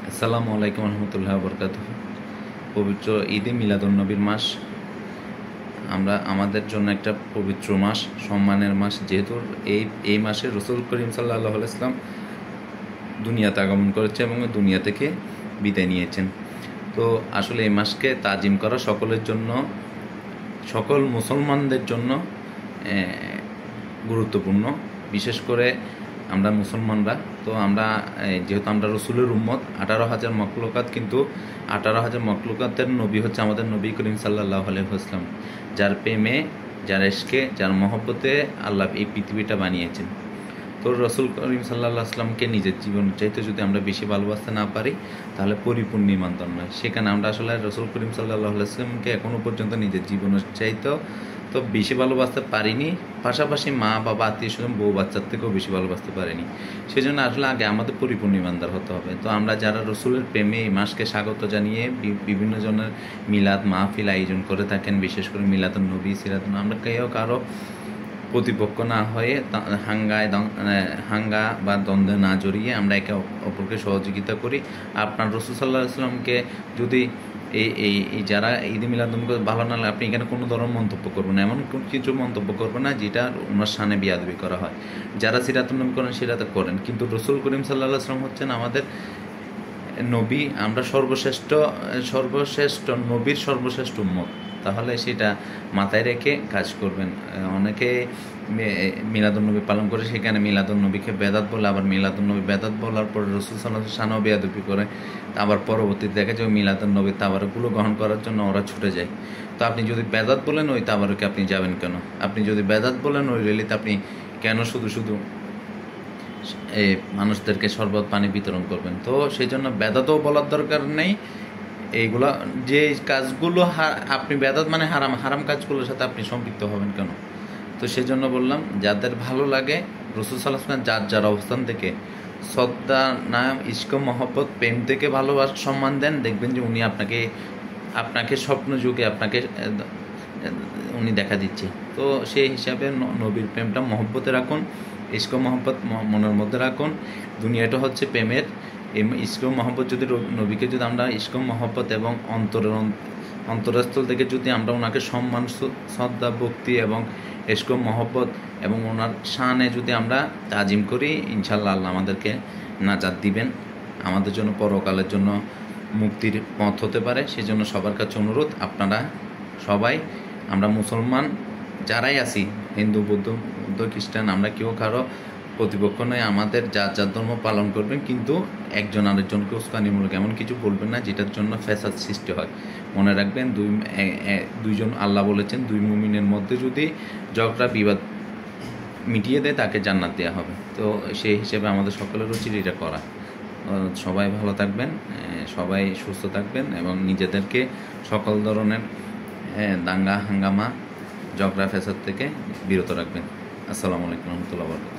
আসসালামু আলাইকুম রহমতুল্লাহ বরকাতুহ। পবিত্র ঈদে মিলাদুন্নবীর মাস আমরা আমাদের জন্য একটা পবিত্র মাস, সম্মানের মাস। যেহেতু এই মাসে রসুল করিম সাল্লাল্লাহু আলাইহি ওয়াসাল্লাম দুনিয়াতে আগমন করেছে এবং দুনিয়া থেকে বিদায় নিয়েছেন। তো আসলে এই মাসকে তাজিম করা সকলের জন্য, সকল মুসলমানদের জন্য গুরুত্বপূর্ণ। বিশেষ করে আমরা মুসলমানরা, তো আমরা যেহেতু আমরা রসুলের উম্মত, 18,000 মখলুকাত, কিন্তু 18,000 মখলুকাতের নবী হচ্ছে আমাদের নবী করিম সাল্লাল্লাহু আলাইহি ওয়াসাল্লাম, যার প্রেমে, যার ইশকে, যার মহব্বতে আল্লাহ এই পৃথিবীটা বানিয়েছেন। তো রসুল করিম সাল্লাল্লাহু আলাইহি ওয়াসাল্লামকে নিজের জীবন চাইতে যদি আমরা বেশি ভালোবাসতে না পারি, তাহলে পরিপূর্ণ ঈমানদার নয়। সেখানে আমরা আসলে রসুল করিম সাল্লাল্লাহু আলাইহি ওয়াসাল্লামকে এখনও পর্যন্ত নিজের জীবনের চাইতেও তো বেশি ভালোবাসতে পারিনি, পাশাপাশি মা বাবা আত্মীয় স্বজন বউ বাচ্চার থেকেও বেশি ভালোবাসতে পারিনি। সেই জন্য আসলে আগে আমাদের পরিপূর্ণ ঈমানদার হতে হবে। তো আমরা যারা রসুলের প্রেমে এই মাসকে স্বাগত জানিয়ে বিভিন্ন জনের মিলাদ মাহফিল আয়োজন করে থাকেন, বিশেষ করে মিলাদুন নবী, সিরাতুন, আমরা কেউ কারো প্রতিপক্ষ না হয়ে হাঙ্গা বা দ্বন্দ্বে না জড়িয়ে আমরা একে অপরকে সহযোগিতা করি। আপনার রসুল সাল্লাল্লাহু আলাইহি ওয়াসাল্লামকে যদি এই যারা ঈদে মিলাদুন ভালো না লাগে, আপনি এখানে কোনো ধরনের মন্তব্য করবেন না, এমন কিছু মন্তব্য করবেন না যেটা ওনার শানে বিয়াদবি করা হয়। যারা সিরাতুন নবী করেন সেটা করেন, কিন্তু রসুল করিম সাল্লাল্লাহু আলাইহি ওয়াসাল্লাম হচ্ছেন আমাদের নবী, আমরা সর্বশ্রেষ্ঠ নবীর সর্বশ্রেষ্ঠ উম্মত। তাহলে সেটা মাথায় রেখে কাজ করবেন। অনেকে মিলাদুন্নবী পালন করে সেখানে মিলাদুন্নবীকে বেদাত বলে, আবার মিলাদুন্নবী বেদাত বলার পরে রসুল সাল্লাল্লাহু আলাইহি ওয়াসাল্লাম বেয়াদবি করে, আবার পরবর্তীতে দেখা যায় মিলাদুন্নবী তাবারকগুলো গ্রহণ করার জন্য ওরা ছুটে যায়। তো আপনি যদি বেদাত বলেন ওই তাবারকে আপনি যাবেন কেন? আপনি যদি বেদাত বলেন ওই রেলিতে আপনি কেন শুধু এই মানুষদেরকে শরবত পানি বিতরণ করবেন? তো সেই জন্য বেদাতও বলার দরকার নেই। এইগুলা যে কাজগুলো আপনি বেদাত মানে হারাম কাজগুলোর সাথে আপনি সম্পৃক্ত হবেন কেন? তো সেই জন্য বললাম, যাদের ভালো লাগে রসুল সাল্লাল্লাহু আলাইহি ওয়াসাল্লাম যার অবস্থান থেকে শ্রদ্ধা, নাম, ইশক, মহব্বত, প্রেম থেকে ভালোবাসা, সম্মান দেন, দেখবেন যে উনি আপনাকে স্বপ্ন যুগে উনি দেখা দিচ্ছে। তো সেই হিসাবে নবীর প্রেমটা মহব্বতে রাখুন, ইশক মহব্বত মনের মধ্যে রাখুন। দুনিয়াটা হচ্ছে প্রেমের। এই ইশক মহব্বত যদি নবীকে যদি আমরা ইশক মহব্বত এবং অন্তরস্থল থেকে যদি আমরা ওনাকে সম্মান, শ্রদ্ধা, ভক্তি এবং ইশক মহব্বত এবং ওনার শানে যদি আমরা তাজিম করি, ইনশাআল্লাহ আল্লাহ আমাদেরকে নাজাত দিবেন, আমাদের জন্য পরকালের জন্য মুক্তির পথ হতে পারে। সেই জন্য সবার কাছে অনুরোধ, আপনারা সবাই, আমরা মুসলমান যারাই আছি, হিন্দু, বৌদ্ধ, খ্রিস্টান, আমরা কেউ কারো প্রতিপক্ষ নয়। আমাদের যার ধর্ম পালন করবেন, কিন্তু একজন আরেকজনকে উস্কানিমূলক এমন কিছু বলবেন না যেটার জন্য ফ্যাসাদ সৃষ্টি হয়। মনে রাখবেন, দুইজন, আল্লাহ বলেছেন, দুই মুমিনের মধ্যে যদি ঝগড়া বিবাদ মিটিয়ে দেয় তাকে জান্নাত দেওয়া হবে। তো সেই হিসেবে আমাদের সকলের উচিত এটা করা। সবাই ভালো থাকবেন, সবাই সুস্থ থাকবেন এবং নিজেদেরকে সকল ধরনের দাঙ্গা হাঙ্গামা, ঝগড়া ফ্যাসাদ থেকে বিরত রাখবেন। আসসালামু আলাইকুম রহমতুল্লাহ বরকাতুহু।